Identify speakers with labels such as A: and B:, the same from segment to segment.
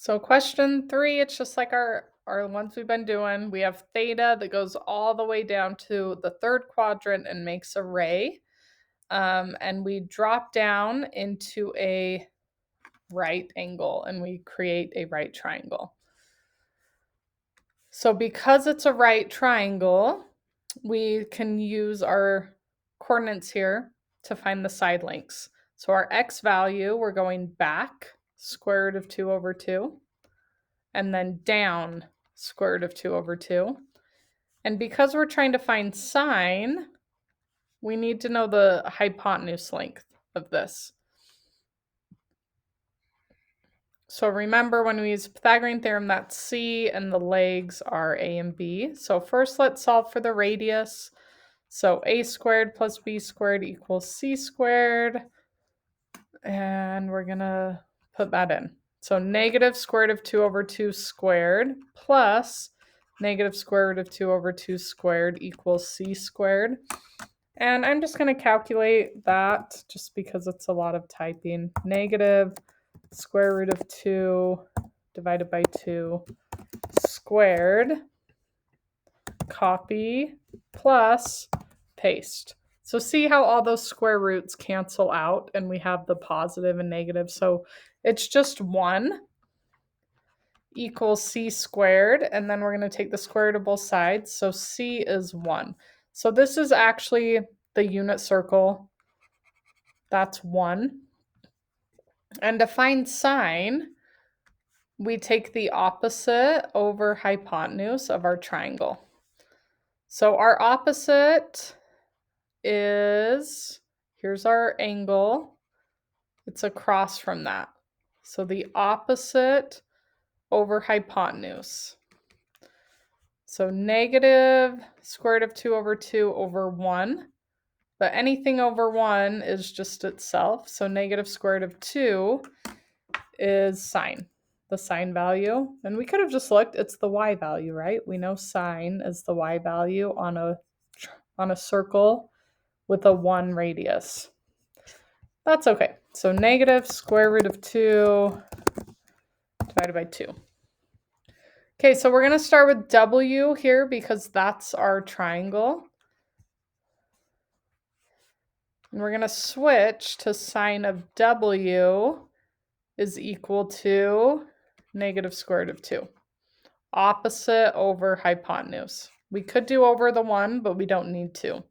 A: So question 3, it's just like our ones we've been doing. We have theta that goes all the way down to the third quadrant and makes a ray. And we drop down into a right angle and we create a right triangle. So because it's a right triangle, we can use our coordinates here to find the side lengths. So our x value, we're going back square root of 2 over 2, and then down square root of 2 over 2. And because we're trying to find sine, we need to know the hypotenuse length of this. So remember, when we use Pythagorean theorem, that's C and the legs are A and B. So first let's solve for the radius. So a squared plus b squared equals c squared. And we're going to put that in. So negative square root of 2 over 2 squared plus negative square root of 2 over 2 squared equals c squared. And I'm just going to calculate that just because it's a lot of typing. Negative square root of 2 divided by 2 squared, copy, plus paste. So see how all those square roots cancel out and we have the positive and negative. So it's just 1 equals c squared. And then we're going to take the square root of both sides. So c is 1. So this is actually the unit circle. That's 1. And to find sine, we take the opposite over hypotenuse of our triangle. So our opposite is, here's our angle, it's across from that. So the opposite over hypotenuse. So negative square root of 2 over 2 over 1. But anything over 1 is just itself. So negative square root of 2 is sine, the sine value. And we could have just looked, it's the y value, right? We know sine is the y value on a circle with a 1 radius. That's okay. So negative square root of 2 divided by 2. Okay, so we're going to start with w here because that's our triangle. And we're going to switch to sine of w is equal to negative square root of 2. Opposite over hypotenuse. We could do over the 1, but we don't need to.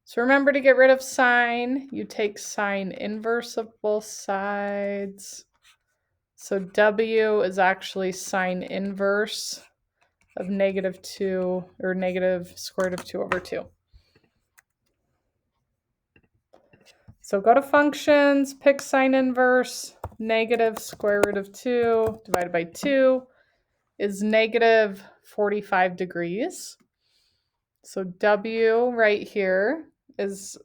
A: So remember, to get rid of sine, you take sine inverse of both sides. So w is actually sine inverse of negative 2, or negative square root of 2 over 2. So go to functions, pick sine inverse. Negative square root of 2 divided by 2 is negative 45 degrees. So w right here is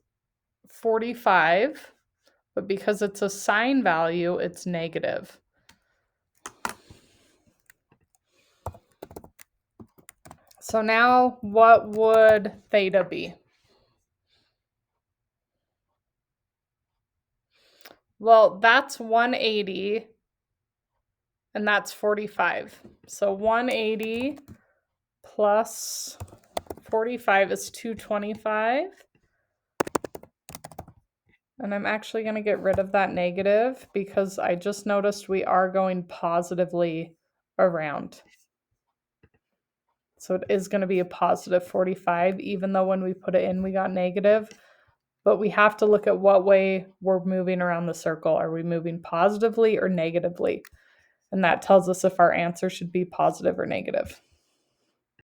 A: 45, but because it's a sine value, it's negative. So now what would theta be? Well, that's 180 and that's 45. So 180 plus 45 is 225. And I'm actually going to get rid of that negative because I just noticed we are going positively around. So it is going to be a positive 45, even though when we put it in, we got negative. But we have to look at what way we're moving around the circle. Are we moving positively or negatively? And that tells us if our answer should be positive or negative.